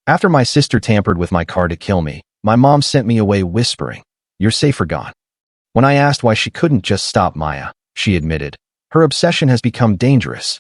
After my sister tampered with my car to kill me, my mom sent me away whispering, "You're safe or gone." When I asked why she couldn't just stop Maya, she admitted, "Her obsession has become dangerous."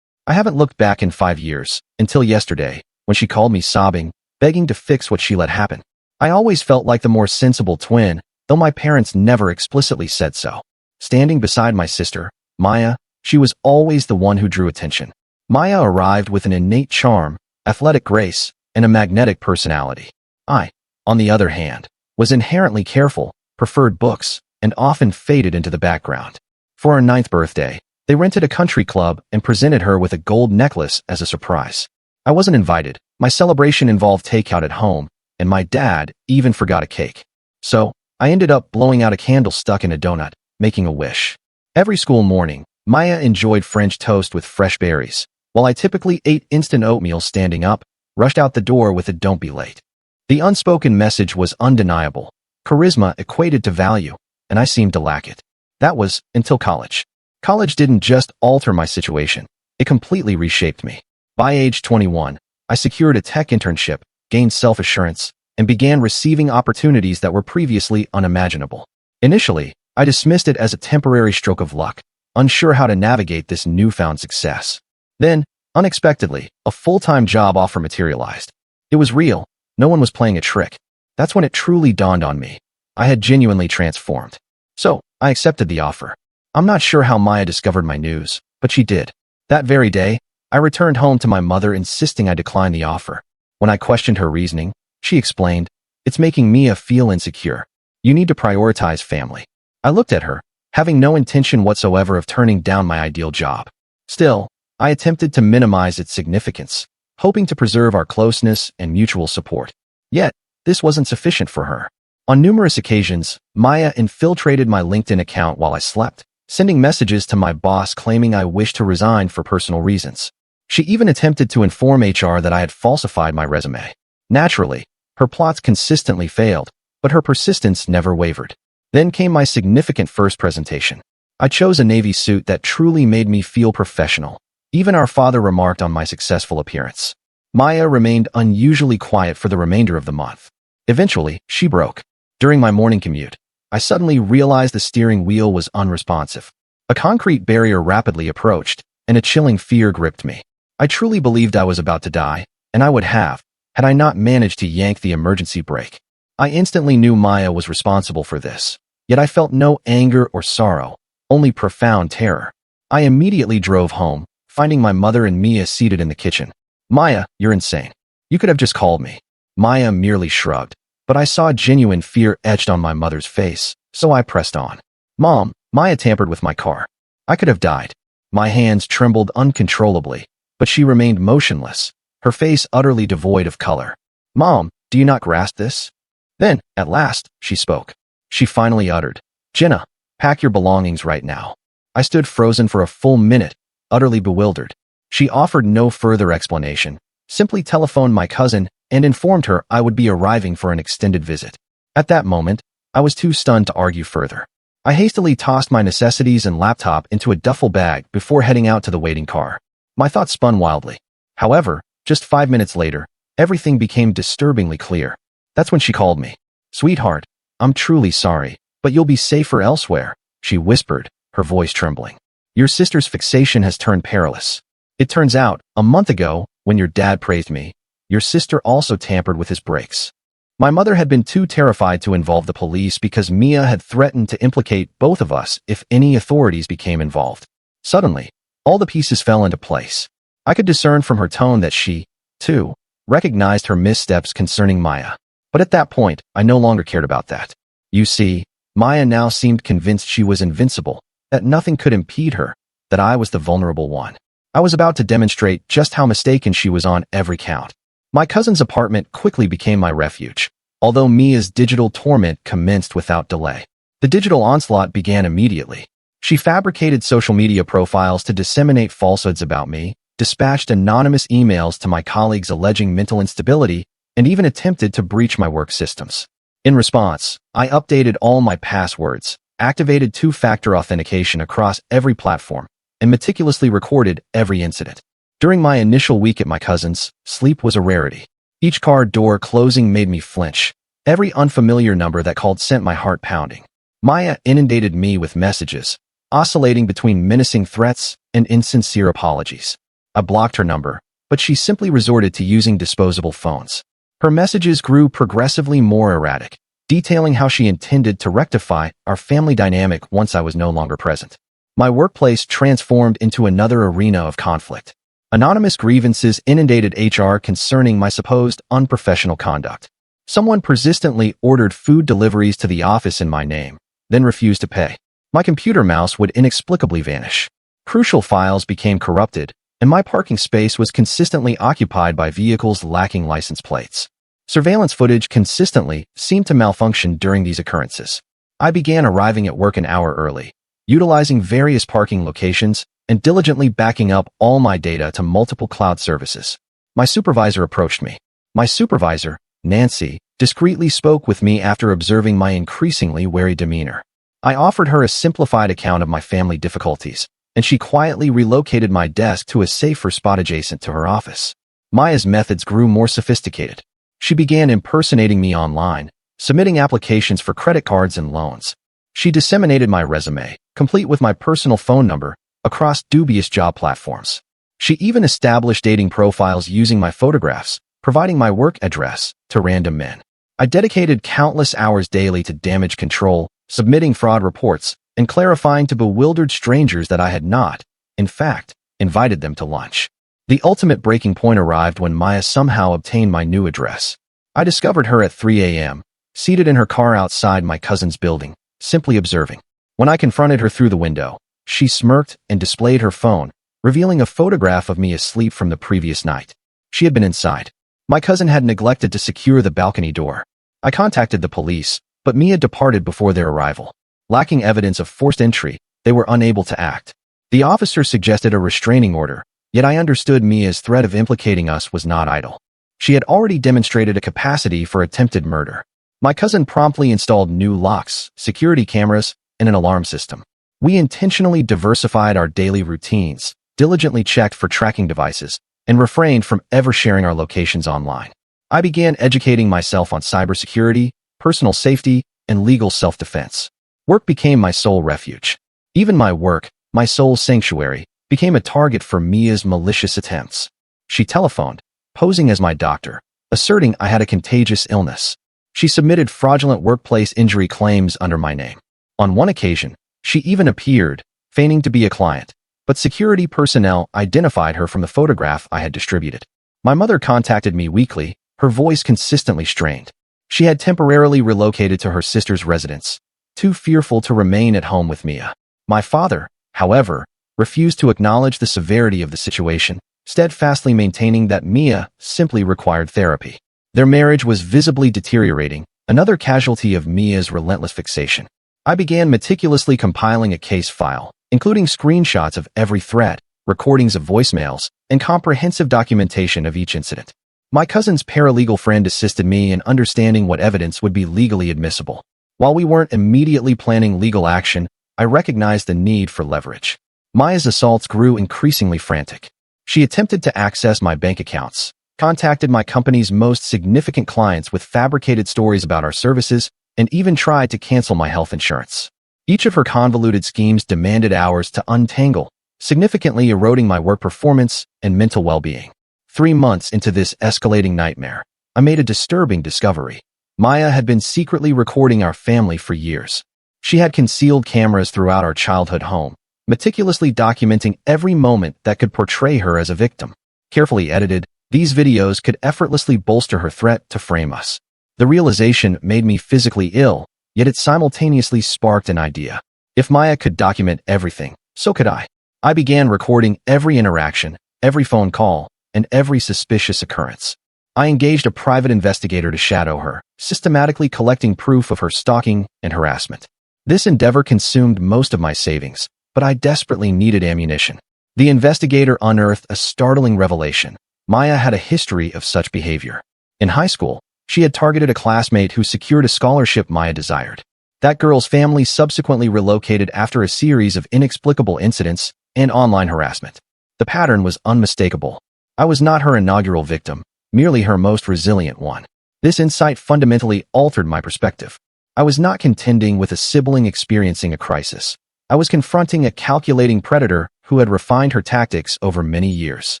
I haven't looked back in 5 years, until yesterday, when she called me sobbing, begging to fix what she let happen. I always felt like the more sensible twin, though my parents never explicitly said so. Standing beside my sister, Maya, she was always the one who drew attention. Maya arrived with an innate charm, athletic grace, and a magnetic personality. I, on the other hand, was inherently careful, preferred books, and often faded into the background. For her 9th birthday, they rented a country club and presented her with a gold necklace as a surprise. I wasn't invited. My celebration involved takeout at home, and my dad even forgot a cake. So, I ended up blowing out a candle stuck in a donut, making a wish. Every school morning, Maya enjoyed French toast with fresh berries, while I typically ate instant oatmeal standing up, rushed out the door with a "don't be late." The unspoken message was undeniable. Charisma equated to value, and I seemed to lack it. That was until college. College didn't just alter my situation, it completely reshaped me. By age 21, I secured a tech internship, gained self-assurance, and began receiving opportunities that were previously unimaginable. Initially, I dismissed it as a temporary stroke of luck, unsure how to navigate this newfound success. Then, unexpectedly, a full-time job offer materialized. It was real. No one was playing a trick. That's when it truly dawned on me. I had genuinely transformed. So, I accepted the offer. I'm not sure how Maya discovered my news, but she did. That very day, I returned home to my mother insisting I decline the offer. When I questioned her reasoning, she explained, "It's making Mia feel insecure. You need to prioritize family." I looked at her, having no intention whatsoever of turning down my ideal job. Still, I attempted to minimize its significance, hoping to preserve our closeness and mutual support. Yet, this wasn't sufficient for her. On numerous occasions, Maya infiltrated my LinkedIn account while I slept, sending messages to my boss claiming I wished to resign for personal reasons. She even attempted to inform HR that I had falsified my resume. Naturally, her plots consistently failed, but her persistence never wavered. Then came my significant first presentation. I chose a navy suit that truly made me feel professional. Even our father remarked on my successful appearance. Maya remained unusually quiet for the remainder of the month. Eventually, she broke. During my morning commute, I suddenly realized the steering wheel was unresponsive. A concrete barrier rapidly approached, and a chilling fear gripped me. I truly believed I was about to die, and I would have, had I not managed to yank the emergency brake. I instantly knew Maya was responsible for this, yet I felt no anger or sorrow, only profound terror. I immediately drove home, finding my mother and Mia seated in the kitchen. "Maya, you're insane. You could have just called me." Maya merely shrugged, but I saw genuine fear etched on my mother's face, so I pressed on. "Mom, Maya tampered with my car. I could have died." My hands trembled uncontrollably, but she remained motionless, her face utterly devoid of color. "Mom, do you not grasp this?" Then, at last, she spoke. She finally uttered, "Jenna, pack your belongings right now." I stood frozen for a full minute, utterly bewildered. She offered no further explanation, simply telephoned my cousin and informed her I would be arriving for an extended visit. At that moment, I was too stunned to argue further. I hastily tossed my necessities and laptop into a duffel bag before heading out to the waiting car. My thoughts spun wildly. However, just 5 minutes later, everything became disturbingly clear. That's when she called me. "Sweetheart, I'm truly sorry, but you'll be safer elsewhere," she whispered, her voice trembling. "Your sister's fixation has turned perilous. It turns out, a month ago, when your dad praised me, your sister also tampered with his brakes." My mother had been too terrified to involve the police because Mia had threatened to implicate both of us if any authorities became involved. Suddenly, all the pieces fell into place. I could discern from her tone that she, too, recognized her missteps concerning Maya. But at that point, I no longer cared about that. You see, Maya now seemed convinced she was invincible, that nothing could impede her, that I was the vulnerable one. I was about to demonstrate just how mistaken she was on every count. My cousin's apartment quickly became my refuge, although Mia's digital torment commenced without delay. The digital onslaught began immediately. She fabricated social media profiles to disseminate falsehoods about me, dispatched anonymous emails to my colleagues alleging mental instability, and even attempted to breach my work systems. In response, I updated all my passwords, activated two-factor authentication across every platform, and meticulously recorded every incident. During my initial week at my cousin's, sleep was a rarity. Each car door closing made me flinch. Every unfamiliar number that called sent my heart pounding. Maya inundated me with messages, oscillating between menacing threats and insincere apologies. I blocked her number, but she simply resorted to using disposable phones. Her messages grew progressively more erratic, detailing how she intended to rectify our family dynamic once I was no longer present. My workplace transformed into another arena of conflict. Anonymous grievances inundated HR concerning my supposed unprofessional conduct. Someone persistently ordered food deliveries to the office in my name, then refused to pay. My computer mouse would inexplicably vanish. Crucial files became corrupted, and my parking space was consistently occupied by vehicles lacking license plates. Surveillance footage consistently seemed to malfunction during these occurrences. I began arriving at work an hour early, utilizing various parking locations, and diligently backing up all my data to multiple cloud services. My supervisor approached me. My supervisor, Nancy, discreetly spoke with me after observing my increasingly wary demeanor. I offered her a simplified account of my family difficulties, and she quietly relocated my desk to a safer spot adjacent to her office. Maya's methods grew more sophisticated. She began impersonating me online, submitting applications for credit cards and loans. She disseminated my resume, complete with my personal phone number, across dubious job platforms. She even established dating profiles using my photographs, providing my work address to random men. I dedicated countless hours daily to damage control, submitting fraud reports, and clarifying to bewildered strangers that I had not, in fact, invited them to lunch. The ultimate breaking point arrived when Maya somehow obtained my new address. I discovered her at 3 a.m., seated in her car outside my cousin's building, simply observing. When I confronted her through the window, she smirked and displayed her phone, revealing a photograph of me asleep from the previous night. She had been inside. My cousin had neglected to secure the balcony door. I contacted the police, but Mia departed before their arrival. Lacking evidence of forced entry, they were unable to act. The officer suggested a restraining order, yet I understood Mia's threat of implicating us was not idle. She had already demonstrated a capacity for attempted murder. My cousin promptly installed new locks, security cameras, and an alarm system. We intentionally diversified our daily routines, diligently checked for tracking devices, and refrained from ever sharing our locations online. I began educating myself on cybersecurity, personal safety, and legal self-defense. Work became my sole refuge. Even my work, my sole sanctuary, became a target for Mia's malicious attempts. She telephoned, posing as my doctor, asserting I had a contagious illness. She submitted fraudulent workplace injury claims under my name. On one occasion, she even appeared, feigning to be a client, but security personnel identified her from the photograph I had distributed. My mother contacted me weekly, her voice consistently strained. She had temporarily relocated to her sister's residence, too fearful to remain at home with Mia. My father, however, refused to acknowledge the severity of the situation, steadfastly maintaining that Mia simply required therapy. Their marriage was visibly deteriorating, another casualty of Mia's relentless fixation. I began meticulously compiling a case file, including screenshots of every threat, recordings of voicemails, and comprehensive documentation of each incident. My cousin's paralegal friend assisted me in understanding what evidence would be legally admissible. While we weren't immediately planning legal action, I recognized the need for leverage. Maya's assaults grew increasingly frantic. She attempted to access my bank accounts, contacted my company's most significant clients with fabricated stories about our services, and even tried to cancel my health insurance. Each of her convoluted schemes demanded hours to untangle, significantly eroding my work performance and mental well-being. 3 months into this escalating nightmare, I made a disturbing discovery. Maya had been secretly recording our family for years. She had concealed cameras throughout our childhood home, meticulously documenting every moment that could portray her as a victim. Carefully edited, these videos could effortlessly bolster her threat to frame us. The realization made me physically ill, yet it simultaneously sparked an idea. If Maya could document everything, so could I. I began recording every interaction, every phone call, and every suspicious occurrence. I engaged a private investigator to shadow her, systematically collecting proof of her stalking and harassment. This endeavor consumed most of my savings, but I desperately needed ammunition. The investigator unearthed a startling revelation. Maya had a history of such behavior. In high school, she had targeted a classmate who secured a scholarship Maya desired. That girl's family subsequently relocated after a series of inexplicable incidents and online harassment. The pattern was unmistakable. I was not her inaugural victim, merely her most resilient one. This insight fundamentally altered my perspective. I was not contending with a sibling experiencing a crisis. I was confronting a calculating predator who had refined her tactics over many years.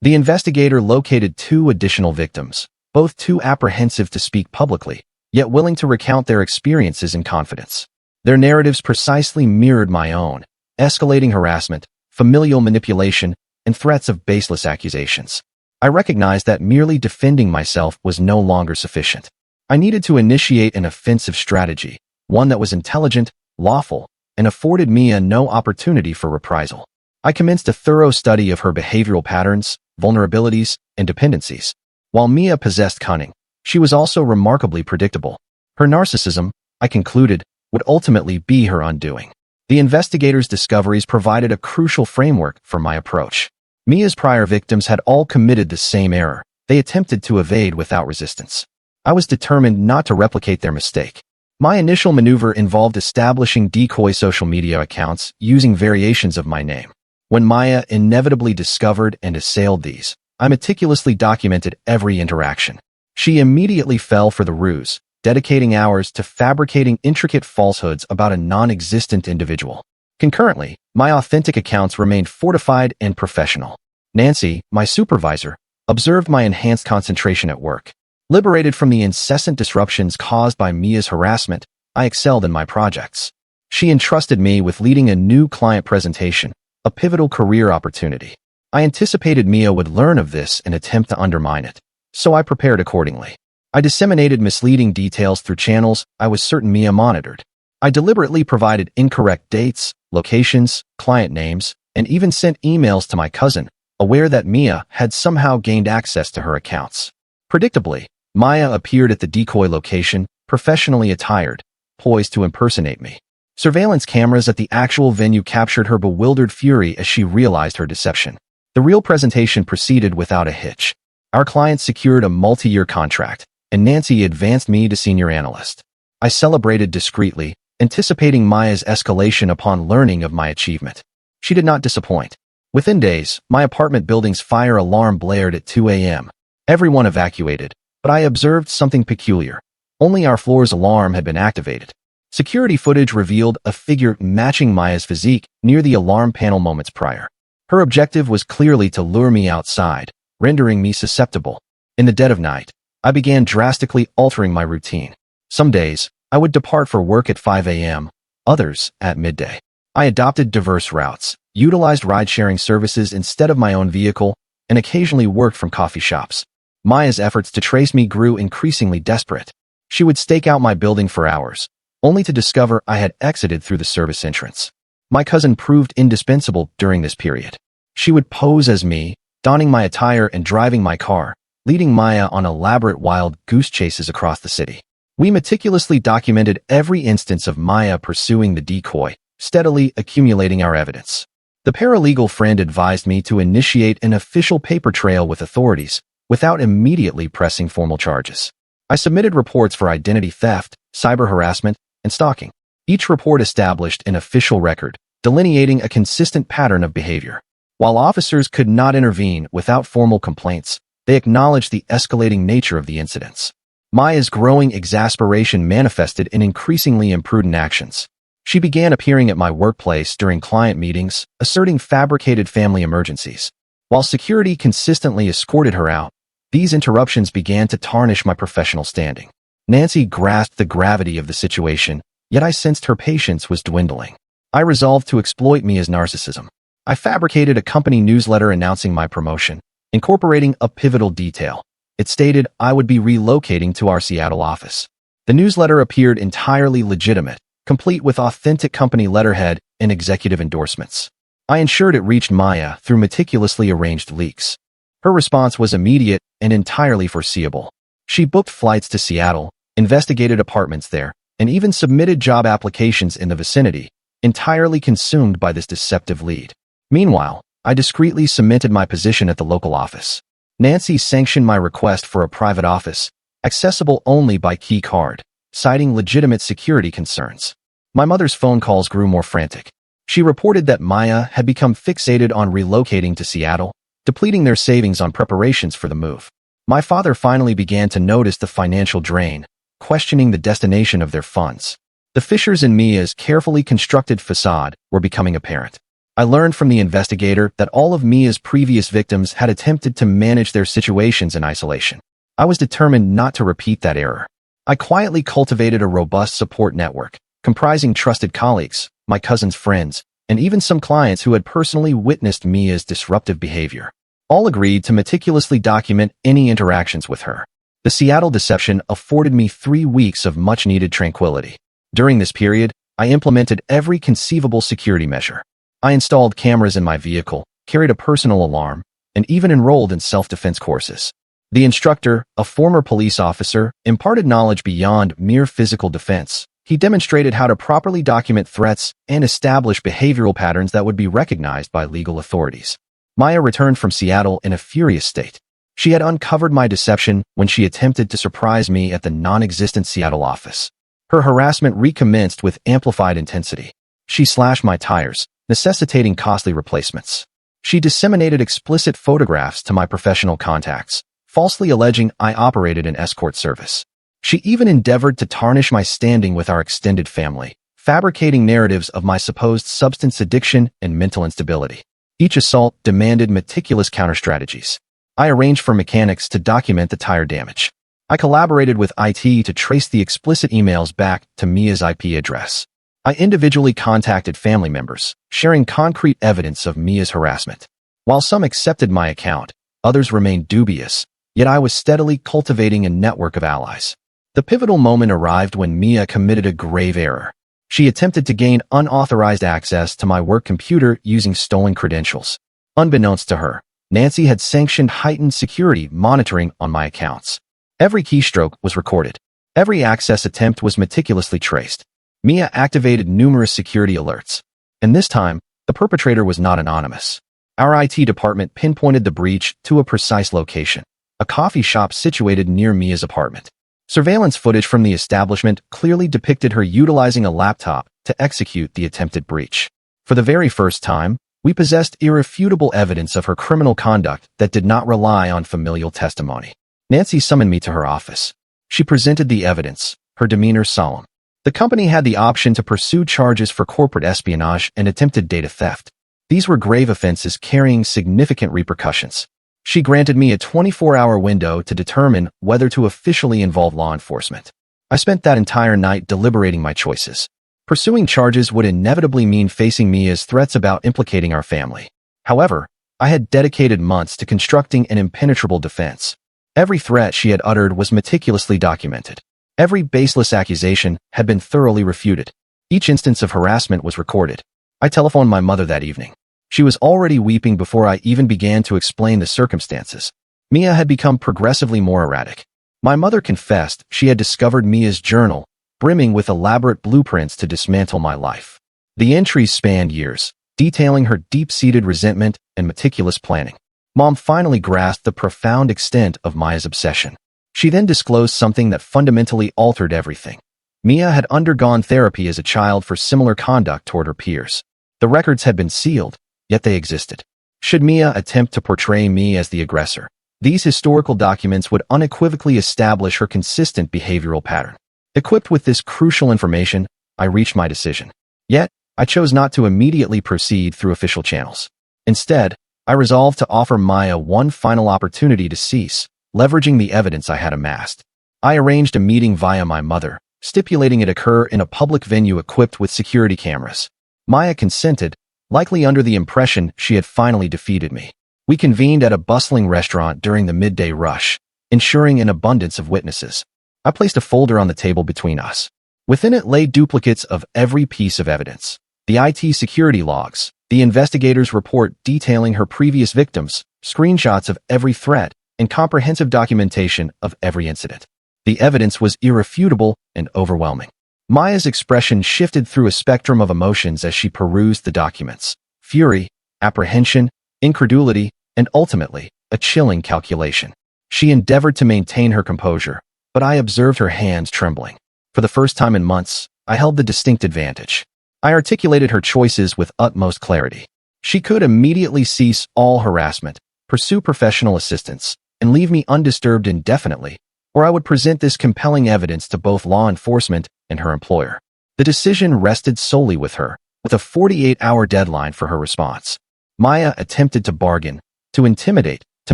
The investigator located 2 additional victims, both too apprehensive to speak publicly, yet willing to recount their experiences in confidence. Their narratives precisely mirrored my own: escalating harassment, familial manipulation, and threats of baseless accusations. I recognized that merely defending myself was no longer sufficient. I needed to initiate an offensive strategy, one that was intelligent, lawful, and afforded Mia no opportunity for reprisal. I commenced a thorough study of her behavioral patterns, vulnerabilities, and dependencies. While Mia possessed cunning, she was also remarkably predictable. Her narcissism, I concluded, would ultimately be her undoing. The investigator's discoveries provided a crucial framework for my approach. Mia's prior victims had all committed the same error. They attempted to evade without resistance. I was determined not to replicate their mistake. My initial maneuver involved establishing decoy social media accounts using variations of my name. When Maya inevitably discovered and assailed these, I meticulously documented every interaction. She immediately fell for the ruse, dedicating hours to fabricating intricate falsehoods about a non-existent individual. Concurrently, my authentic accounts remained fortified and professional. Nancy, my supervisor, observed my enhanced concentration at work. Liberated from the incessant disruptions caused by Mia's harassment, I excelled in my projects. She entrusted me with leading a new client presentation, a pivotal career opportunity. I anticipated Mia would learn of this and attempt to undermine it, so I prepared accordingly. I disseminated misleading details through channels I was certain Mia monitored. I deliberately provided incorrect dates, locations, client names, and even sent emails to my cousin, aware that Mia had somehow gained access to her accounts. Predictably, Maya appeared at the decoy location, professionally attired, poised to impersonate me. Surveillance cameras at the actual venue captured her bewildered fury as she realized her deception. The real presentation proceeded without a hitch. Our client secured a multi-year contract, and Nancy advanced me to senior analyst. I celebrated discreetly, anticipating Maya's escalation upon learning of my achievement. She did not disappoint. Within days, my apartment building's fire alarm blared at 2 a.m. Everyone evacuated, but I observed something peculiar. Only our floor's alarm had been activated. Security footage revealed a figure matching Maya's physique near the alarm panel moments prior. Her objective was clearly to lure me outside, rendering me susceptible. In the dead of night, I began drastically altering my routine. Some days, I would depart for work at 5 a.m., others at midday. I adopted diverse routes, utilized ride-sharing services instead of my own vehicle, and occasionally worked from coffee shops. Maya's efforts to trace me grew increasingly desperate. She would stake out my building for hours, only to discover I had exited through the service entrance. My cousin proved indispensable during this period. She would pose as me, donning my attire and driving my car, leading Maya on elaborate wild goose chases across the city. We meticulously documented every instance of Maya pursuing the decoy, steadily accumulating our evidence. The paralegal friend advised me to initiate an official paper trail with authorities, without immediately pressing formal charges. I submitted reports for identity theft, cyber harassment, and stalking. Each report established an official record, delineating a consistent pattern of behavior. While officers could not intervene without formal complaints, they acknowledged the escalating nature of the incidents. Maya's growing exasperation manifested in increasingly imprudent actions. She began appearing at my workplace during client meetings, asserting fabricated family emergencies. While security consistently escorted her out, these interruptions began to tarnish my professional standing. Nancy grasped the gravity of the situation, yet I sensed her patience was dwindling. I resolved to exploit Mia's narcissism. I fabricated a company newsletter announcing my promotion, incorporating a pivotal detail. It stated I would be relocating to our Seattle office. The newsletter appeared entirely legitimate, complete with authentic company letterhead and executive endorsements. I ensured it reached Maya through meticulously arranged leaks. Her response was immediate and entirely foreseeable. She booked flights to Seattle, investigated apartments there, and even submitted job applications in the vicinity, entirely consumed by this deceptive lead. Meanwhile, I discreetly cemented my position at the local office. Nancy sanctioned my request for a private office, accessible only by key card, citing legitimate security concerns. My mother's phone calls grew more frantic. She reported that Maya had become fixated on relocating to Seattle, depleting their savings on preparations for the move. My father finally began to notice the financial drain, questioning the destination of their funds. The fissures in Mia's carefully constructed facade were becoming apparent. I learned from the investigator that all of Mia's previous victims had attempted to manage their situations in isolation. I was determined not to repeat that error. I quietly cultivated a robust support network, comprising trusted colleagues, my cousin's friends, and even some clients who had personally witnessed Mia's disruptive behavior. All agreed to meticulously document any interactions with her. The Seattle deception afforded me 3 weeks of much-needed tranquility. During this period, I implemented every conceivable security measure. I installed cameras in my vehicle, carried a personal alarm, and even enrolled in self-defense courses. The instructor, a former police officer, imparted knowledge beyond mere physical defense. He demonstrated how to properly document threats and establish behavioral patterns that would be recognized by legal authorities. Maya returned from Seattle in a furious state. She had uncovered my deception when she attempted to surprise me at the non-existent Seattle office. Her harassment recommenced with amplified intensity. She slashed my tires, necessitating costly replacements. She disseminated explicit photographs to my professional contacts, falsely alleging I operated an escort service. She even endeavored to tarnish my standing with our extended family, fabricating narratives of my supposed substance addiction and mental instability. Each assault demanded meticulous counter-strategies. I arranged for mechanics to document the tire damage. I collaborated with IT to trace the explicit emails back to Mia's IP address. I individually contacted family members, sharing concrete evidence of Mia's harassment. While some accepted my account, others remained dubious, yet I was steadily cultivating a network of allies. The pivotal moment arrived when Mia committed a grave error. She attempted to gain unauthorized access to my work computer using stolen credentials. Unbeknownst to her, Nancy had sanctioned heightened security monitoring on my accounts. Every keystroke was recorded. Every access attempt was meticulously traced. Mia activated numerous security alerts. And this time, the perpetrator was not anonymous. Our IT department pinpointed the breach to a precise location, a coffee shop situated near Mia's apartment. Surveillance footage from the establishment clearly depicted her utilizing a laptop to execute the attempted breach. For the very first time, we possessed irrefutable evidence of her criminal conduct that did not rely on familial testimony. Nancy summoned me to her office. She presented the evidence, her demeanor solemn. The company had the option to pursue charges for corporate espionage and attempted data theft. These were grave offenses carrying significant repercussions. She granted me a 24-hour window to determine whether to officially involve law enforcement. I spent that entire night deliberating my choices. Pursuing charges would inevitably mean facing Mia's threats about implicating our family. However, I had dedicated months to constructing an impenetrable defense. Every threat she had uttered was meticulously documented. Every baseless accusation had been thoroughly refuted. Each instance of harassment was recorded. I telephoned my mother that evening. She was already weeping before I even began to explain the circumstances. Mia had become progressively more erratic. My mother confessed she had discovered Mia's journal, brimming with elaborate blueprints to dismantle my life. The entries spanned years, detailing her deep-seated resentment and meticulous planning. Mom finally grasped the profound extent of Maya's obsession. She then disclosed something that fundamentally altered everything. Mia had undergone therapy as a child for similar conduct toward her peers. The records had been sealed, yet they existed. Should Mia attempt to portray me as the aggressor, these historical documents would unequivocally establish her consistent behavioral pattern. Equipped with this crucial information, I reached my decision. Yet, I chose not to immediately proceed through official channels. Instead, I resolved to offer Maya one final opportunity to cease, leveraging the evidence I had amassed. I arranged a meeting via my mother, stipulating it occur in a public venue equipped with security cameras. Maya consented, likely under the impression she had finally defeated me. We convened at a bustling restaurant during the midday rush, ensuring an abundance of witnesses. I placed a folder on the table between us. Within it lay duplicates of every piece of evidence. The IT security logs, the investigator's report detailing her previous victims, screenshots of every threat, and comprehensive documentation of every incident. The evidence was irrefutable and overwhelming. Maya's expression shifted through a spectrum of emotions as she perused the documents. Fury, apprehension, incredulity, and ultimately, a chilling calculation. She endeavored to maintain her composure, but I observed her hands trembling. For the first time in months, I held the distinct advantage. I articulated her choices with utmost clarity. She could immediately cease all harassment, pursue professional assistance, and leave me undisturbed indefinitely, or I would present this compelling evidence to both law enforcement and her employer. The decision rested solely with her, with a 48-hour deadline for her response. Maya attempted to bargain, to intimidate, to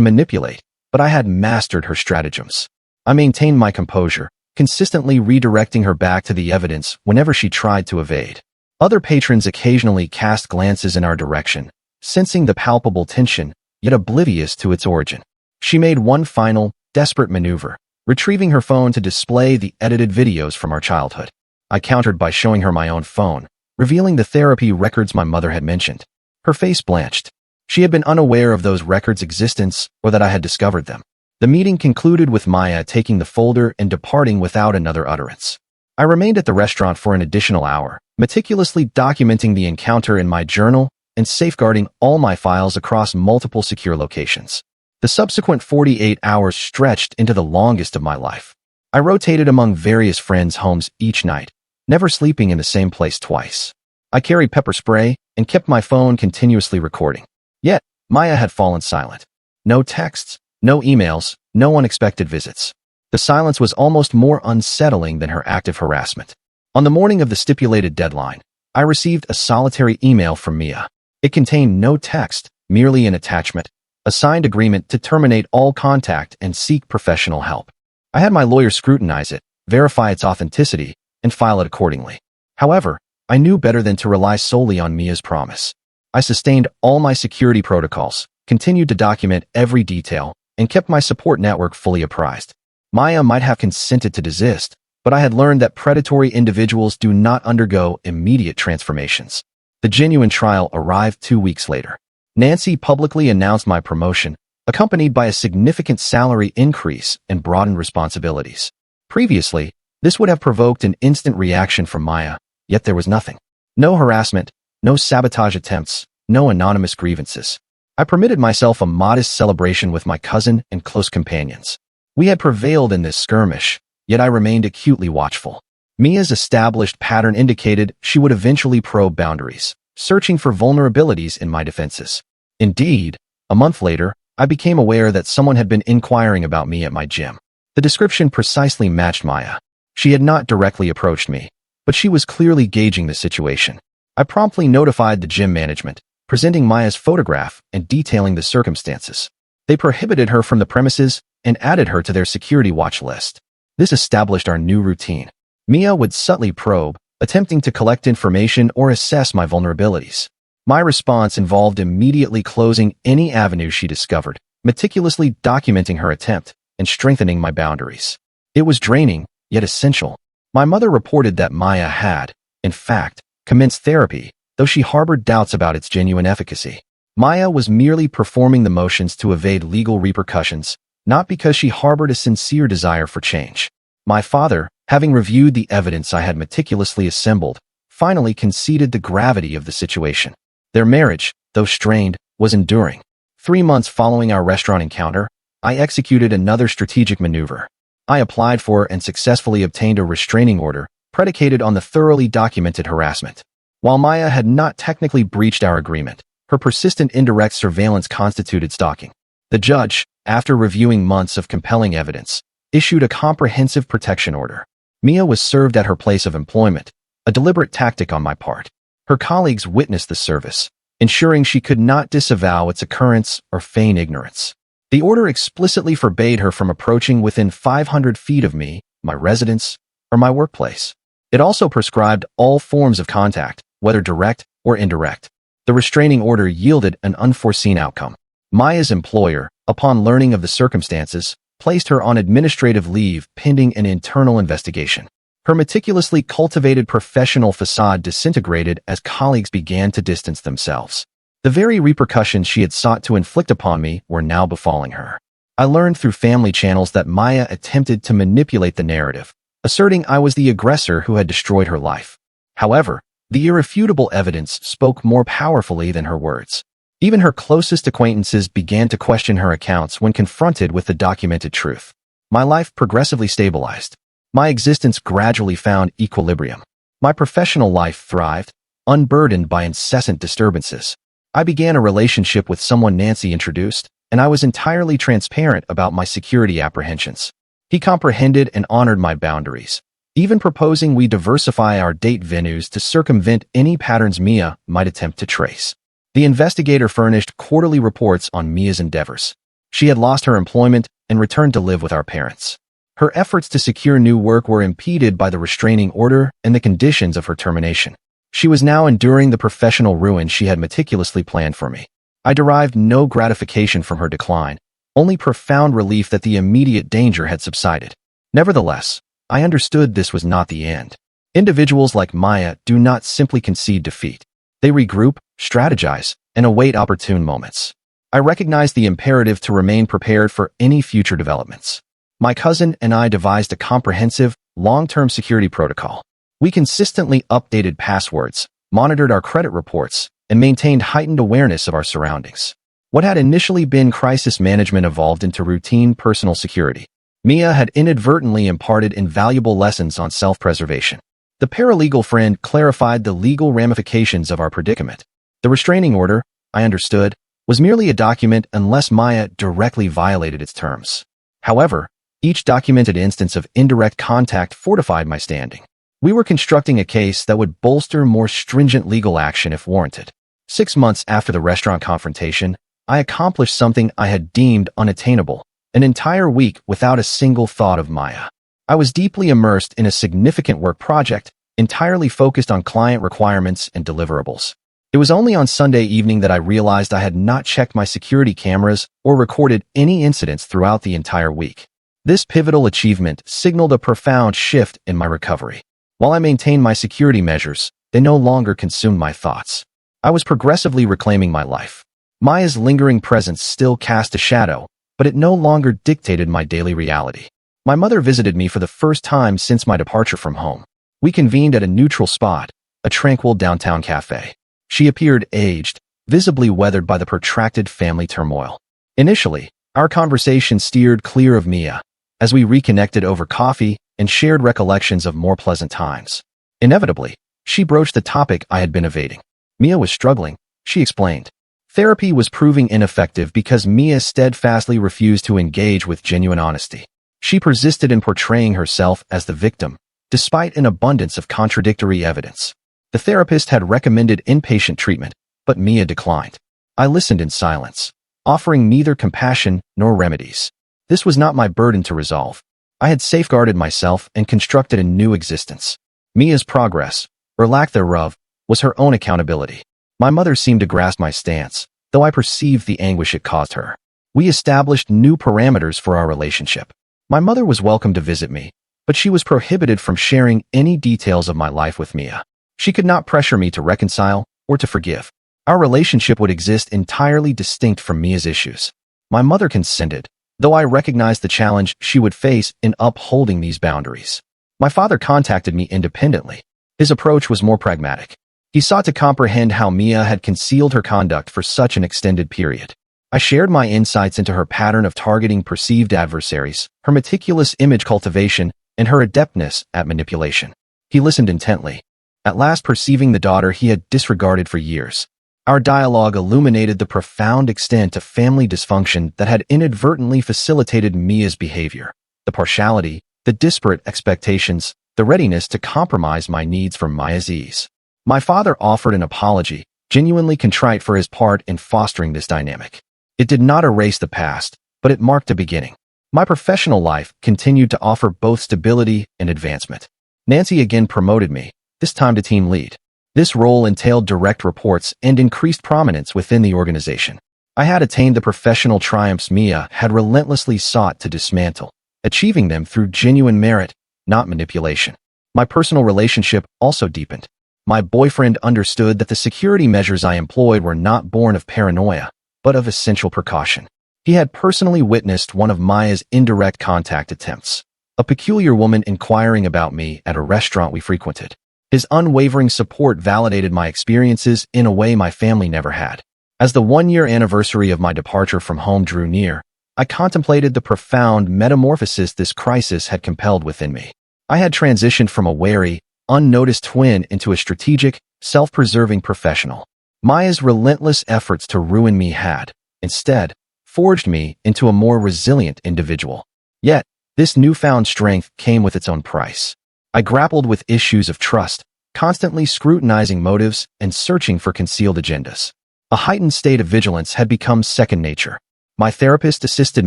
manipulate, but I had mastered her stratagems. I maintained my composure, consistently redirecting her back to the evidence whenever she tried to evade. Other patrons occasionally cast glances in our direction, sensing the palpable tension, yet oblivious to its origin. She made one final, desperate maneuver, retrieving her phone to display the edited videos from our childhood. I countered by showing her my own phone, revealing the therapy records my mother had mentioned. Her face blanched. She had been unaware of those records' existence or that I had discovered them. The meeting concluded with Maya taking the folder and departing without another utterance. I remained at the restaurant for an additional hour, meticulously documenting the encounter in my journal and safeguarding all my files across multiple secure locations. The subsequent 48 hours stretched into the longest of my life. I rotated among various friends' homes each night, never sleeping in the same place twice. I carried pepper spray and kept my phone continuously recording. Yet, Maya had fallen silent. No texts, no emails, no unexpected visits. The silence was almost more unsettling than her active harassment. On the morning of the stipulated deadline, I received a solitary email from Mia. It contained no text, merely an attachment, a signed agreement to terminate all contact and seek professional help. I had my lawyer scrutinize it, verify its authenticity, and file it accordingly. However, I knew better than to rely solely on Mia's promise. I sustained all my security protocols, continued to document every detail, and kept my support network fully apprised. Maya might have consented to desist, but I had learned that predatory individuals do not undergo immediate transformations. The genuine trial arrived 2 weeks later. Nancy publicly announced my promotion, accompanied by a significant salary increase and broadened responsibilities. Previously, this would have provoked an instant reaction from Maya, yet there was nothing. No harassment, no sabotage attempts, no anonymous grievances. I permitted myself a modest celebration with my cousin and close companions. We had prevailed in this skirmish, yet I remained acutely watchful. Mia's established pattern indicated she would eventually probe boundaries, searching for vulnerabilities in my defenses. Indeed, a month later, I became aware that someone had been inquiring about me at my gym. The description precisely matched Maya. She had not directly approached me, but she was clearly gauging the situation. I promptly notified the gym management, presenting Maya's photograph and detailing the circumstances. They prohibited her from the premises and added her to their security watch list. This established our new routine. Mia would subtly probe, attempting to collect information or assess my vulnerabilities. My response involved immediately closing any avenue she discovered, meticulously documenting her attempt, and strengthening my boundaries. It was draining, yet essential. My mother reported that Maya had, in fact, commenced therapy, though she harbored doubts about its genuine efficacy. Maya was merely performing the motions to evade legal repercussions, not because she harbored a sincere desire for change. My father, having reviewed the evidence I had meticulously assembled, finally conceded the gravity of the situation. Their marriage, though strained, was enduring. 3 months following our restaurant encounter, I executed another strategic maneuver. I applied for and successfully obtained a restraining order predicated on the thoroughly documented harassment. While Maya had not technically breached our agreement, her persistent indirect surveillance constituted stalking. The judge, after reviewing months of compelling evidence, issued a comprehensive protection order. Mia was served at her place of employment, a deliberate tactic on my part. Her colleagues witnessed the service, ensuring she could not disavow its occurrence or feign ignorance. The order explicitly forbade her from approaching within 500 feet of me, my residence, or my workplace. It also prescribed all forms of contact, whether direct or indirect. The restraining order yielded an unforeseen outcome. Maya's employer, upon learning of the circumstances, placed her on administrative leave pending an internal investigation. Her meticulously cultivated professional facade disintegrated as colleagues began to distance themselves. The very repercussions she had sought to inflict upon me were now befalling her. I learned through family channels that Maya attempted to manipulate the narrative, asserting I was the aggressor who had destroyed her life. However, the irrefutable evidence spoke more powerfully than her words. Even her closest acquaintances began to question her accounts when confronted with the documented truth. My life progressively stabilized. My existence gradually found equilibrium. My professional life thrived, unburdened by incessant disturbances. I began a relationship with someone Nancy introduced, and I was entirely transparent about my security apprehensions. He comprehended and honored my boundaries, even proposing we diversify our date venues to circumvent any patterns Mia might attempt to trace. The investigator furnished quarterly reports on Mia's endeavors. She had lost her employment and returned to live with our parents. Her efforts to secure new work were impeded by the restraining order and the conditions of her termination. She was now enduring the professional ruin she had meticulously planned for me. I derived no gratification from her decline, only profound relief that the immediate danger had subsided. Nevertheless, I understood this was not the end. Individuals like Maya do not simply concede defeat. They regroup, strategize, and await opportune moments. I recognized the imperative to remain prepared for any future developments. My cousin and I devised a comprehensive, long-term security protocol. We consistently updated passwords, monitored our credit reports, and maintained heightened awareness of our surroundings. What had initially been crisis management evolved into routine personal security. Mia had inadvertently imparted invaluable lessons on self-preservation. The paralegal friend clarified the legal ramifications of our predicament. The restraining order, I understood, was merely a document unless Maya directly violated its terms. However, each documented instance of indirect contact fortified my standing. We were constructing a case that would bolster more stringent legal action if warranted. 6 months after the restaurant confrontation, I accomplished something I had deemed unattainable, an entire week without a single thought of Maya. I was deeply immersed in a significant work project, entirely focused on client requirements and deliverables. It was only on Sunday evening that I realized I had not checked my security cameras or recorded any incidents throughout the entire week. This pivotal achievement signaled a profound shift in my recovery. While I maintained my security measures, they no longer consumed my thoughts. I was progressively reclaiming my life. Maya's lingering presence still cast a shadow, but it no longer dictated my daily reality. My mother visited me for the first time since my departure from home. We convened at a neutral spot, a tranquil downtown cafe. She appeared aged, visibly weathered by the protracted family turmoil. Initially, our conversation steered clear of Mia, as we reconnected over coffee and shared recollections of more pleasant times. Inevitably, she broached the topic I had been evading. Mia was struggling, she explained. Therapy was proving ineffective because Mia steadfastly refused to engage with genuine honesty. She persisted in portraying herself as the victim, despite an abundance of contradictory evidence. The therapist had recommended inpatient treatment, but Mia declined. I listened in silence, offering neither compassion nor remedies. This was not my burden to resolve. I had safeguarded myself and constructed a new existence. Mia's progress, or lack thereof, was her own accountability. My mother seemed to grasp my stance, though I perceived the anguish it caused her. We established new parameters for our relationship. My mother was welcome to visit me, but she was prohibited from sharing any details of my life with Mia. She could not pressure me to reconcile or to forgive. Our relationship would exist entirely distinct from Mia's issues. My mother consented, though I recognized the challenge she would face in upholding these boundaries. My father contacted me independently. His approach was more pragmatic. He sought to comprehend how Mia had concealed her conduct for such an extended period. I shared my insights into her pattern of targeting perceived adversaries, her meticulous image cultivation, and her adeptness at manipulation. He listened intently, at last perceiving the daughter he had disregarded for years. Our dialogue illuminated the profound extent of family dysfunction that had inadvertently facilitated Mia's behavior. The partiality, the disparate expectations, the readiness to compromise my needs for Maya's ease. My father offered an apology, genuinely contrite for his part in fostering this dynamic. It did not erase the past, but it marked a beginning. My professional life continued to offer both stability and advancement. Nancy again promoted me, this time to team lead. This role entailed direct reports and increased prominence within the organization. I had attained the professional triumphs Mia had relentlessly sought to dismantle, achieving them through genuine merit, not manipulation. My personal relationship also deepened. My boyfriend understood that the security measures I employed were not born of paranoia, but of essential precaution. He had personally witnessed one of Maya's indirect contact attempts, a peculiar woman inquiring about me at a restaurant we frequented. His unwavering support validated my experiences in a way my family never had. As the 1-year anniversary of my departure from home drew near, I contemplated the profound metamorphosis this crisis had compelled within me. I had transitioned from a wary, unnoticed twin into a strategic, self-preserving professional. Maya's relentless efforts to ruin me had, instead, forged me into a more resilient individual. Yet, this newfound strength came with its own price. I grappled with issues of trust, constantly scrutinizing motives and searching for concealed agendas. A heightened state of vigilance had become second nature. My therapist assisted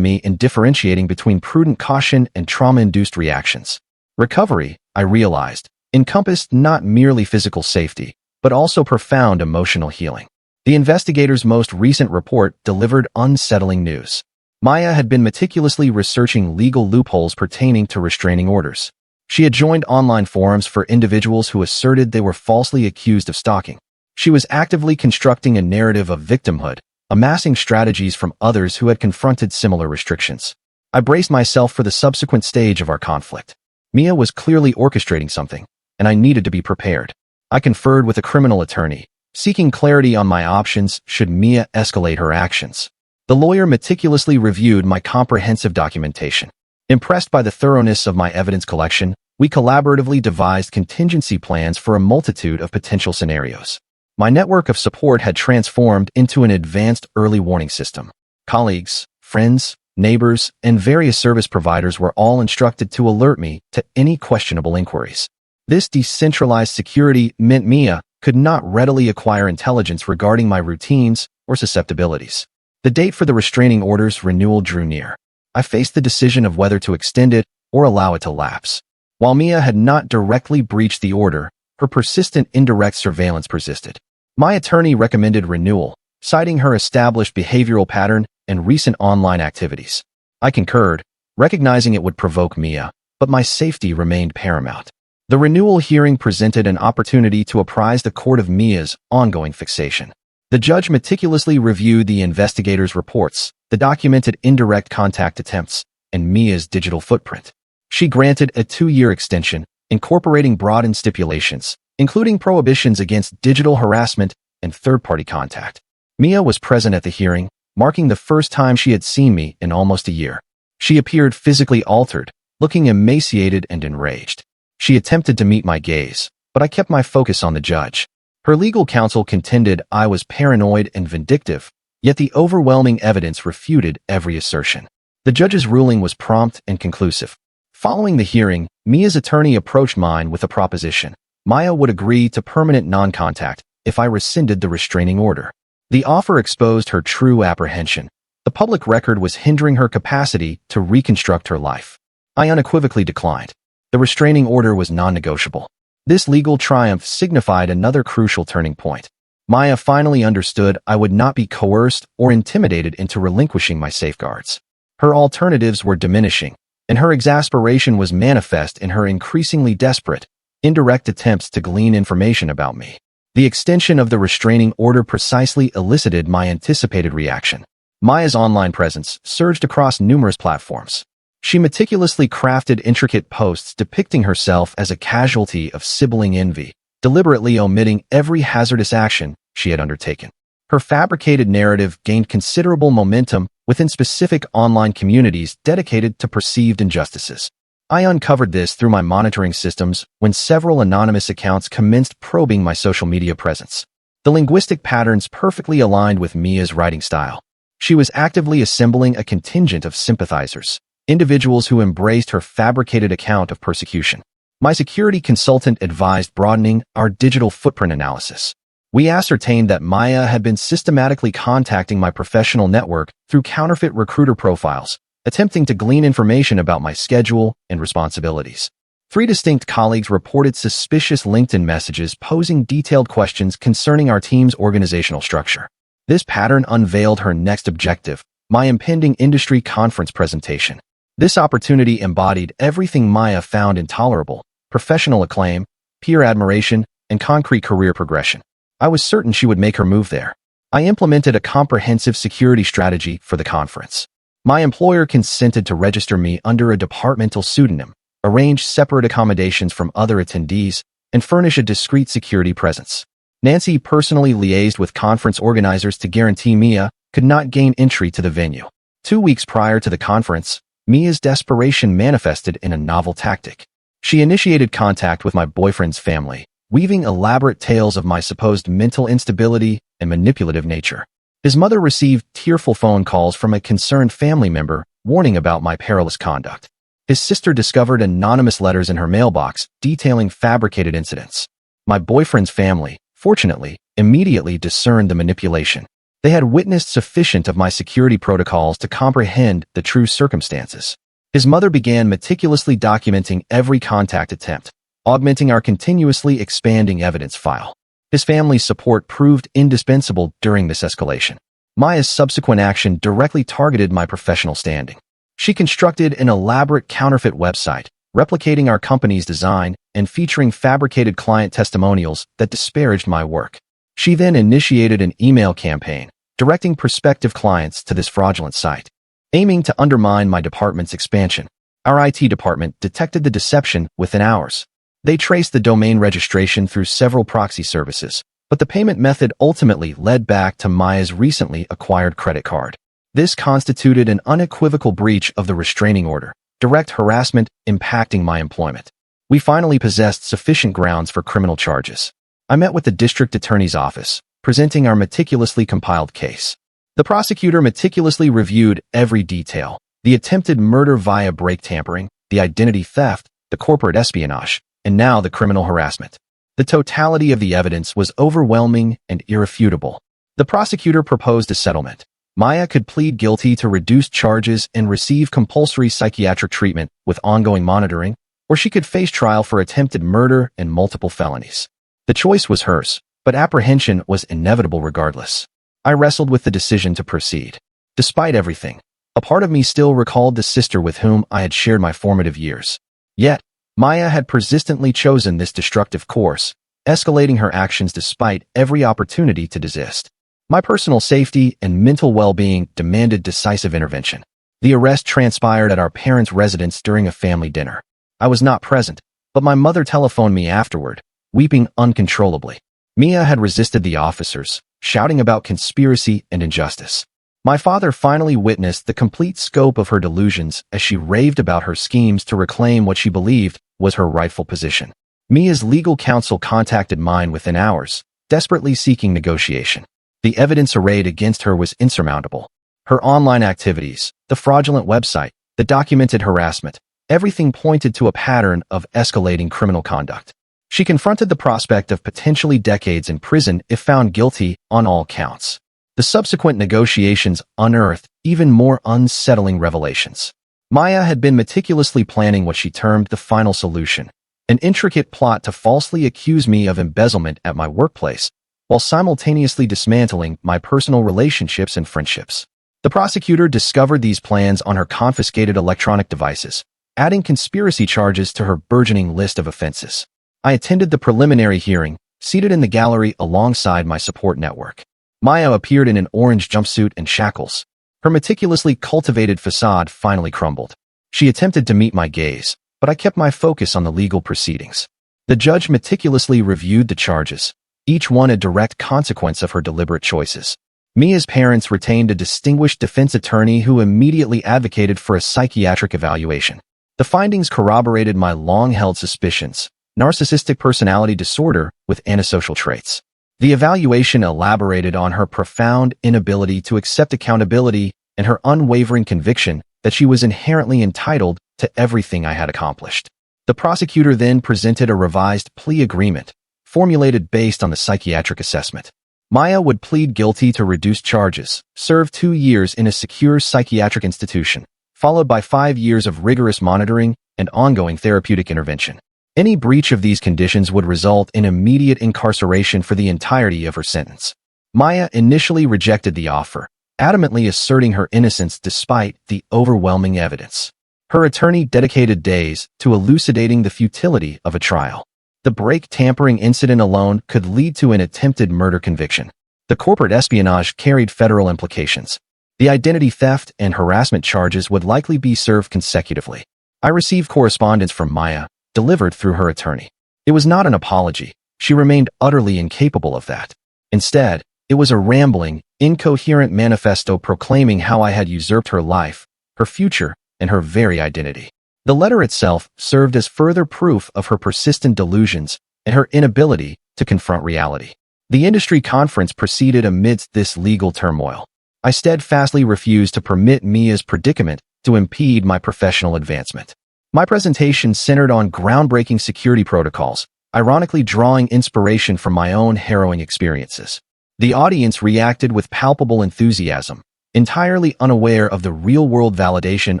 me in differentiating between prudent caution and trauma-induced reactions. Recovery, I realized, encompassed not merely physical safety, but also profound emotional healing. The investigator's most recent report delivered unsettling news. Maya had been meticulously researching legal loopholes pertaining to restraining orders. She had joined online forums for individuals who asserted they were falsely accused of stalking. She was actively constructing a narrative of victimhood, amassing strategies from others who had confronted similar restrictions. I braced myself for the subsequent stage of our conflict. Mia was clearly orchestrating something, and I needed to be prepared. I conferred with a criminal attorney, seeking clarity on my options should Mia escalate her actions. The lawyer meticulously reviewed my comprehensive documentation. Impressed by the thoroughness of my evidence collection, we collaboratively devised contingency plans for a multitude of potential scenarios. My network of support had transformed into an advanced early warning system. Colleagues, friends, neighbors, and various service providers were all instructed to alert me to any questionable inquiries. This decentralized security meant Mia could not readily acquire intelligence regarding my routines or susceptibilities. The date for the restraining order's renewal drew near. I faced the decision of whether to extend it or allow it to lapse. While Mia had not directly breached the order, her persistent indirect surveillance persisted. My attorney recommended renewal, citing her established behavioral pattern and recent online activities. I concurred, recognizing it would provoke Mia, but my safety remained paramount. The renewal hearing presented an opportunity to apprise the court of Mia's ongoing fixation. The judge meticulously reviewed the investigator's reports, the documented indirect contact attempts, and Mia's digital footprint. She granted a 2-year extension, incorporating broadened stipulations, including prohibitions against digital harassment and third-party contact. Mia was present at the hearing, marking the first time she had seen me in almost a year. She appeared physically altered, looking emaciated and enraged. She attempted to meet my gaze, but I kept my focus on the judge. Her legal counsel contended I was paranoid and vindictive, yet the overwhelming evidence refuted every assertion. The judge's ruling was prompt and conclusive. Following the hearing, Mia's attorney approached mine with a proposition. Maya would agree to permanent non-contact if I rescinded the restraining order. The offer exposed her true apprehension. The public record was hindering her capacity to reconstruct her life. I unequivocally declined. The restraining order was non-negotiable. This legal triumph signified another crucial turning point. Maya finally understood I would not be coerced or intimidated into relinquishing my safeguards. Her alternatives were diminishing, and her exasperation was manifest in her increasingly desperate, indirect attempts to glean information about me. The extension of the restraining order precisely elicited my anticipated reaction. Maya's online presence surged across numerous platforms. She meticulously crafted intricate posts depicting herself as a casualty of sibling envy, deliberately omitting every hazardous action she had undertaken. Her fabricated narrative gained considerable momentum within specific online communities dedicated to perceived injustices. I uncovered this through my monitoring systems when several anonymous accounts commenced probing my social media presence. The linguistic patterns perfectly aligned with Mia's writing style. She was actively assembling a contingent of sympathizers, individuals who embraced her fabricated account of persecution. My security consultant advised broadening our digital footprint analysis. We ascertained that Maya had been systematically contacting my professional network through counterfeit recruiter profiles, attempting to glean information about my schedule and responsibilities. 3 distinct colleagues reported suspicious LinkedIn messages posing detailed questions concerning our team's organizational structure. This pattern unveiled her next objective, my impending industry conference presentation. This opportunity embodied everything Maya found intolerable: professional acclaim, peer admiration, and concrete career progression. I was certain she would make her move there. I implemented a comprehensive security strategy for the conference. My employer consented to register me under a departmental pseudonym, arrange separate accommodations from other attendees, and furnish a discreet security presence. Nancy personally liaised with conference organizers to guarantee Mia could not gain entry to the venue. 2 weeks prior to the conference, Mia's desperation manifested in a novel tactic. She initiated contact with my boyfriend's family, weaving elaborate tales of my supposed mental instability and manipulative nature. His mother received tearful phone calls from a concerned family member warning about my perilous conduct. His sister discovered anonymous letters in her mailbox detailing fabricated incidents. My boyfriend's family, fortunately, immediately discerned the manipulation. They had witnessed sufficient of my security protocols to comprehend the true circumstances. His mother began meticulously documenting every contact attempt, augmenting our continuously expanding evidence file. His family's support proved indispensable during this escalation. Maya's subsequent action directly targeted my professional standing. She constructed an elaborate counterfeit website, replicating our company's design and featuring fabricated client testimonials that disparaged my work. She then initiated an email campaign, directing prospective clients to this fraudulent site, aiming to undermine my department's expansion. Our IT department detected the deception within hours. They traced the domain registration through several proxy services, but the payment method ultimately led back to Maya's recently acquired credit card. This constituted an unequivocal breach of the restraining order, direct harassment impacting my employment. We finally possessed sufficient grounds for criminal charges. I met with the district attorney's office, presenting our meticulously compiled case. The prosecutor meticulously reviewed every detail: the attempted murder via brake tampering, the identity theft, the corporate espionage, and now the criminal harassment. The totality of the evidence was overwhelming and irrefutable. The prosecutor proposed a settlement. Maya could plead guilty to reduced charges and receive compulsory psychiatric treatment with ongoing monitoring, or she could face trial for attempted murder and multiple felonies. The choice was hers, but apprehension was inevitable regardless. I wrestled with the decision to proceed. Despite everything, a part of me still recalled the sister with whom I had shared my formative years. Yet, Maya had persistently chosen this destructive course, escalating her actions despite every opportunity to desist. My personal safety and mental well-being demanded decisive intervention. The arrest transpired at our parents' residence during a family dinner. I was not present, but my mother telephoned me afterward, weeping uncontrollably. Mia had resisted the officers, shouting about conspiracy and injustice. My father finally witnessed the complete scope of her delusions as she raved about her schemes to reclaim what she believed was her rightful position. Mia's legal counsel contacted mine within hours, desperately seeking negotiation. The evidence arrayed against her was insurmountable. Her online activities, the fraudulent website, the documented harassment, everything pointed to a pattern of escalating criminal conduct. She confronted the prospect of potentially decades in prison if found guilty on all counts. The subsequent negotiations unearthed even more unsettling revelations. Maya had been meticulously planning what she termed the final solution, an intricate plot to falsely accuse me of embezzlement at my workplace, while simultaneously dismantling my personal relationships and friendships. The prosecutor discovered these plans on her confiscated electronic devices, adding conspiracy charges to her burgeoning list of offenses. I attended the preliminary hearing, seated in the gallery alongside my support network. Maya appeared in an orange jumpsuit and shackles. Her meticulously cultivated facade finally crumbled. She attempted to meet my gaze, but I kept my focus on the legal proceedings. The judge meticulously reviewed the charges, each one a direct consequence of her deliberate choices. Mia's parents retained a distinguished defense attorney who immediately advocated for a psychiatric evaluation. The findings corroborated my long-held suspicions: narcissistic personality disorder with antisocial traits. The evaluation elaborated on her profound inability to accept accountability and her unwavering conviction that she was inherently entitled to everything I had accomplished. The prosecutor then presented a revised plea agreement, formulated based on the psychiatric assessment. Maya would plead guilty to reduced charges, serve 2 years in a secure psychiatric institution, followed by 5 years of rigorous monitoring and ongoing therapeutic intervention. Any breach of these conditions would result in immediate incarceration for the entirety of her sentence. Maya initially rejected the offer, adamantly asserting her innocence despite the overwhelming evidence. Her attorney dedicated days to elucidating the futility of a trial. The brake tampering incident alone could lead to an attempted murder conviction. The corporate espionage carried federal implications. The identity theft and harassment charges would likely be served consecutively. I received correspondence from Maya, delivered through her attorney. It was not an apology. She remained utterly incapable of that. Instead, it was a rambling, incoherent manifesto proclaiming how I had usurped her life, her future, and her very identity. The letter itself served as further proof of her persistent delusions and her inability to confront reality. The industry conference proceeded amidst this legal turmoil. I steadfastly refused to permit Mia's predicament to impede my professional advancement. My presentation centered on groundbreaking security protocols, ironically drawing inspiration from my own harrowing experiences. The audience reacted with palpable enthusiasm, entirely unaware of the real-world validation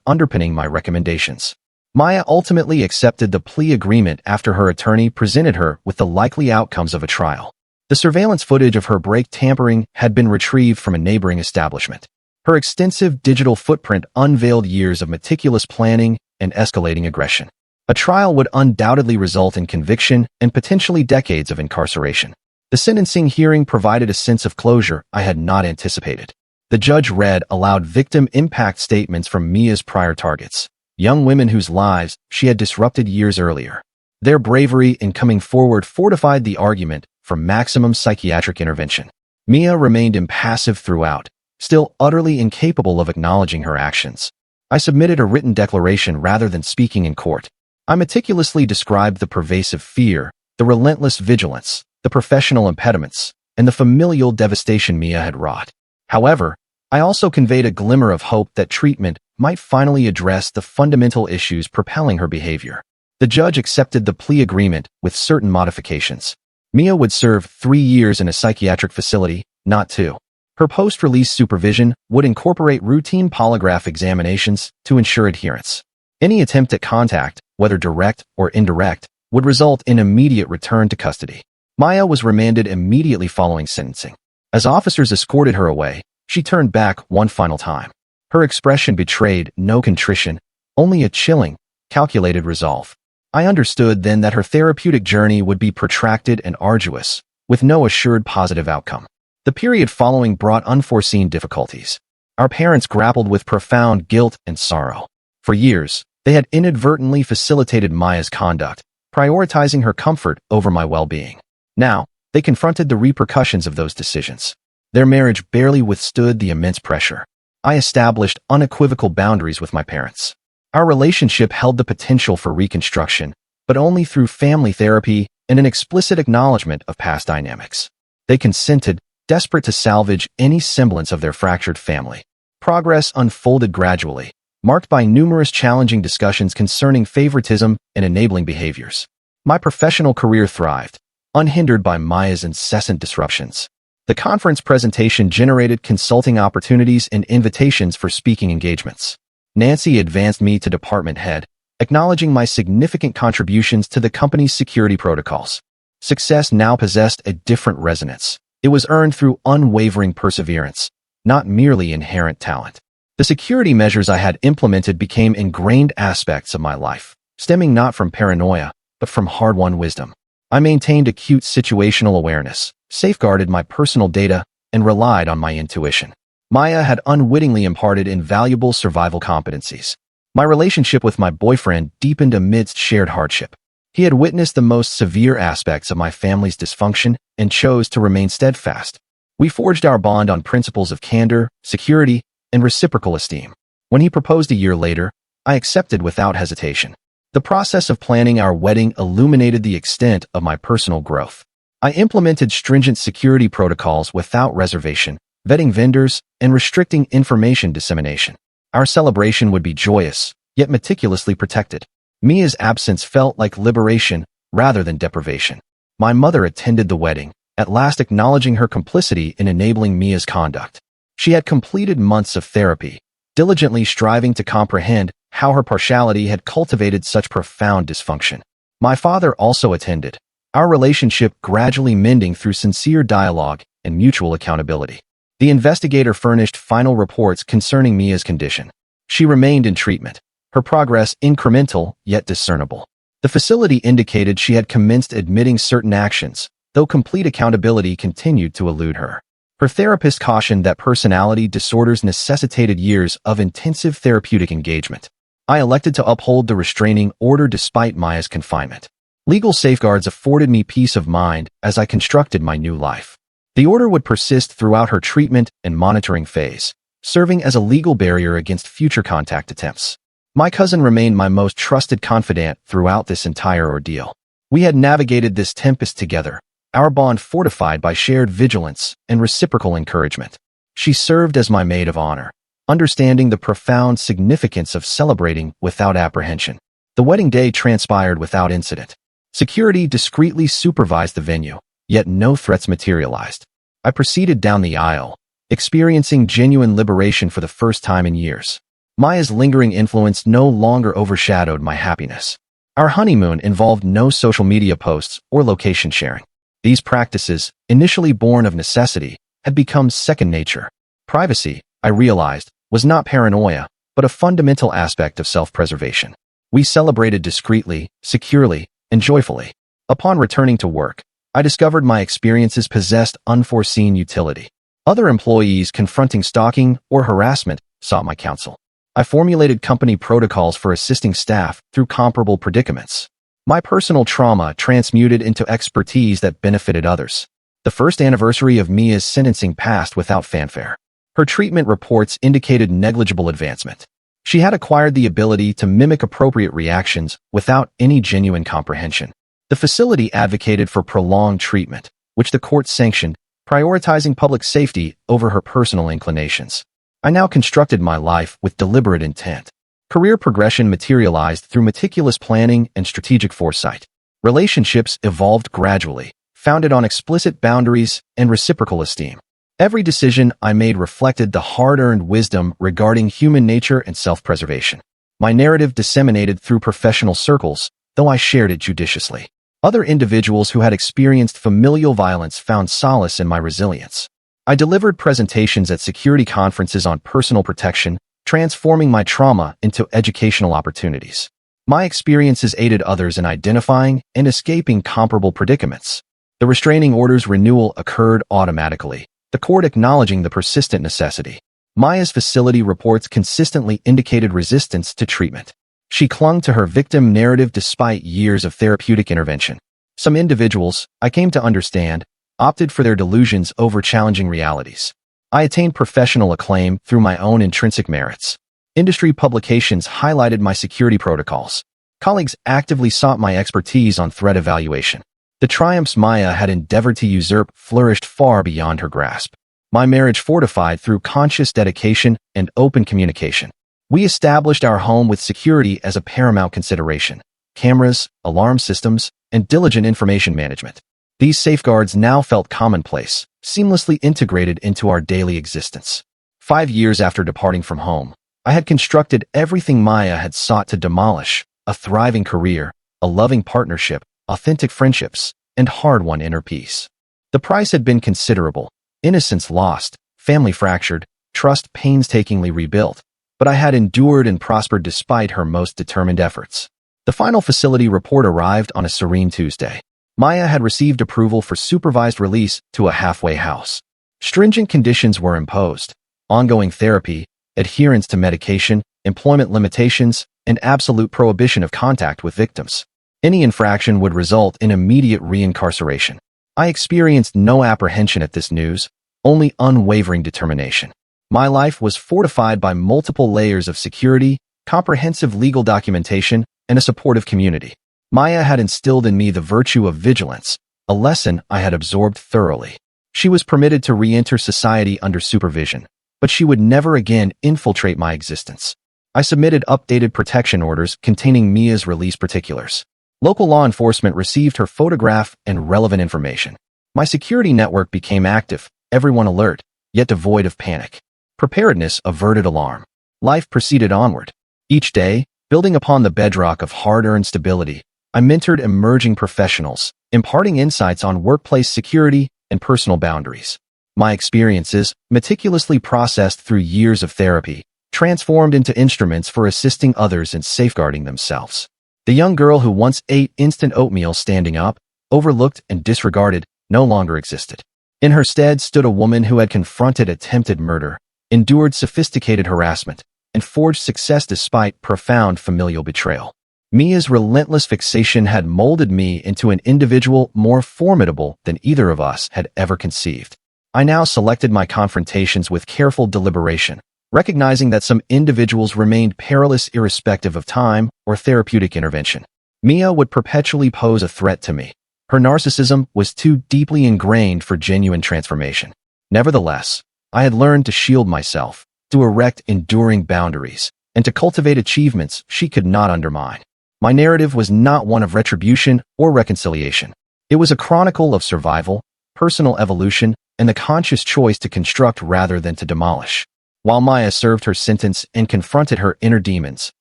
underpinning my recommendations. Maya ultimately accepted the plea agreement after her attorney presented her with the likely outcomes of a trial. The surveillance footage of her brake tampering had been retrieved from a neighboring establishment. Her extensive digital footprint unveiled years of meticulous planning and escalating aggression. A trial would undoubtedly result in conviction and potentially decades of incarceration. The sentencing hearing provided a sense of closure I had not anticipated. The judge read aloud victim impact statements from Mia's prior targets, young women whose lives she had disrupted years earlier. Their bravery in coming forward fortified the argument for maximum psychiatric intervention. Mia remained impassive throughout, still utterly incapable of acknowledging her actions. I submitted a written declaration rather than speaking in court. I meticulously described the pervasive fear, the relentless vigilance, the professional impediments, and the familial devastation Mia had wrought. However, I also conveyed a glimmer of hope that treatment might finally address the fundamental issues propelling her behavior. The judge accepted the plea agreement with certain modifications. Mia would serve 3 years in a psychiatric facility, not 2. Her post-release supervision would incorporate routine polygraph examinations to ensure adherence. Any attempt at contact, whether direct or indirect, would result in immediate return to custody. Maya was remanded immediately following sentencing. As officers escorted her away, she turned back one final time. Her expression betrayed no contrition, only a chilling, calculated resolve. I understood then that her therapeutic journey would be protracted and arduous, with no assured positive outcome. The period following brought unforeseen difficulties. Our parents grappled with profound guilt and sorrow. For years, they had inadvertently facilitated Maya's conduct, prioritizing her comfort over my well-being. Now, they confronted the repercussions of those decisions. Their marriage barely withstood the immense pressure. I established unequivocal boundaries with my parents. Our relationship held the potential for reconstruction, but only through family therapy and an explicit acknowledgement of past dynamics. They consented, desperate to salvage any semblance of their fractured family. Progress unfolded gradually, marked by numerous challenging discussions concerning favoritism and enabling behaviors. My professional career thrived, unhindered by Maya's incessant disruptions. The conference presentation generated consulting opportunities and invitations for speaking engagements. Nancy advanced me to department head, acknowledging my significant contributions to the company's security protocols. Success now possessed a different resonance. It was earned through unwavering perseverance, not merely inherent talent. The security measures I had implemented became ingrained aspects of my life, stemming not from paranoia, but from hard-won wisdom. I maintained acute situational awareness, safeguarded my personal data, and relied on my intuition. Maya had unwittingly imparted invaluable survival competencies. My relationship with my boyfriend deepened amidst shared hardship. He had witnessed the most severe aspects of my family's dysfunction and chose to remain steadfast. We forged our bond on principles of candor, security, and reciprocal esteem. When he proposed a year later, I accepted without hesitation. The process of planning our wedding illuminated the extent of my personal growth. I implemented stringent security protocols without reservation, vetting vendors, and restricting information dissemination. Our celebration would be joyous, yet meticulously protected. Mia's absence felt like liberation rather than deprivation. My mother attended the wedding, at last acknowledging her complicity in enabling Mia's conduct. She had completed months of therapy, diligently striving to comprehend how her partiality had cultivated such profound dysfunction. My father also attended, our relationship gradually mending through sincere dialogue and mutual accountability. The investigator furnished final reports concerning Mia's condition. She remained in treatment, her progress incremental yet discernible. The facility indicated she had commenced admitting certain actions, though complete accountability continued to elude her. Her therapist cautioned that personality disorders necessitated years of intensive therapeutic engagement. I elected to uphold the restraining order despite Maya's confinement. Legal safeguards afforded me peace of mind as I constructed my new life. The order would persist throughout her treatment and monitoring phase, serving as a legal barrier against future contact attempts. My cousin remained my most trusted confidant throughout this entire ordeal. We had navigated this tempest together, our bond fortified by shared vigilance and reciprocal encouragement. She served as my maid of honor, understanding the profound significance of celebrating without apprehension. The wedding day transpired without incident. Security discreetly supervised the venue, yet no threats materialized. I proceeded down the aisle, experiencing genuine liberation for the first time in years. Maya's lingering influence no longer overshadowed my happiness. Our honeymoon involved no social media posts or location sharing. These practices, initially born of necessity, had become second nature. Privacy, I realized, was not paranoia, but a fundamental aspect of self-preservation. We celebrated discreetly, securely, and joyfully. Upon returning to work, I discovered my experiences possessed unforeseen utility. Other employees confronting stalking or harassment sought my counsel. I formulated company protocols for assisting staff through comparable predicaments. My personal trauma transmuted into expertise that benefited others. The first anniversary of Mia's sentencing passed without fanfare. Her treatment reports indicated negligible advancement. She had acquired the ability to mimic appropriate reactions without any genuine comprehension. The facility advocated for prolonged treatment, which the court sanctioned, prioritizing public safety over her personal inclinations. I now constructed my life with deliberate intent. Career progression materialized through meticulous planning and strategic foresight. Relationships evolved gradually, founded on explicit boundaries and reciprocal esteem. Every decision I made reflected the hard-earned wisdom regarding human nature and self-preservation. My narrative disseminated through professional circles, though I shared it judiciously. Other individuals who had experienced familial violence found solace in my resilience. I delivered presentations at security conferences on personal protection, transforming my trauma into educational opportunities. My experiences aided others in identifying and escaping comparable predicaments. The restraining order's renewal occurred automatically, the court acknowledging the persistent necessity. Maya's facility reports consistently indicated resistance to treatment. She clung to her victim narrative despite years of therapeutic intervention. Some individuals, I came to understand, opted for their delusions over challenging realities. I attained professional acclaim through my own intrinsic merits. Industry publications highlighted my security protocols. Colleagues actively sought my expertise on threat evaluation. The triumphs Maya had endeavored to usurp flourished far beyond her grasp. My marriage fortified through conscious dedication and open communication. We established our home with security as a paramount consideration. Cameras, alarm systems, and diligent information management. These safeguards now felt commonplace, seamlessly integrated into our daily existence. 5 years after departing from home, I had constructed everything Maya had sought to demolish: a thriving career, a loving partnership, authentic friendships, and hard-won inner peace. The price had been considerable: innocence lost, family fractured, trust painstakingly rebuilt, but I had endured and prospered despite her most determined efforts. The final facility report arrived on a serene Tuesday. Maya had received approval for supervised release to a halfway house. Stringent conditions were imposed: ongoing therapy, adherence to medication, employment limitations, and absolute prohibition of contact with victims. Any infraction would result in immediate reincarceration. I experienced no apprehension at this news, only unwavering determination. My life was fortified by multiple layers of security, comprehensive legal documentation, and a supportive community. Maya had instilled in me the virtue of vigilance, a lesson I had absorbed thoroughly. She was permitted to re-enter society under supervision, but she would never again infiltrate my existence. I submitted updated protection orders containing Mia's release particulars. Local law enforcement received her photograph and relevant information. My security network became active, everyone alert, yet devoid of panic. Preparedness averted alarm. Life proceeded onward. Each day, building upon the bedrock of hard-earned stability, I mentored emerging professionals, imparting insights on workplace security and personal boundaries. My experiences, meticulously processed through years of therapy, transformed into instruments for assisting others in safeguarding themselves. The young girl who once ate instant oatmeal standing up, overlooked and disregarded, no longer existed. In her stead stood a woman who had confronted attempted murder, endured sophisticated harassment, and forged success despite profound familial betrayal. Mia's relentless fixation had molded me into an individual more formidable than either of us had ever conceived. I now selected my confrontations with careful deliberation, recognizing that some individuals remained perilous irrespective of time or therapeutic intervention. Mia would perpetually pose a threat to me. Her narcissism was too deeply ingrained for genuine transformation. Nevertheless, I had learned to shield myself, to erect enduring boundaries, and to cultivate achievements she could not undermine. My narrative was not one of retribution or reconciliation. It was a chronicle of survival, personal evolution, and the conscious choice to construct rather than to demolish. While Maya served her sentence and confronted her inner demons,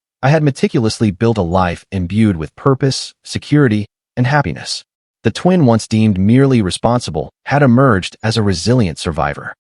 I had meticulously built a life imbued with purpose, security, and happiness. The twin once deemed merely responsible had emerged as a resilient survivor.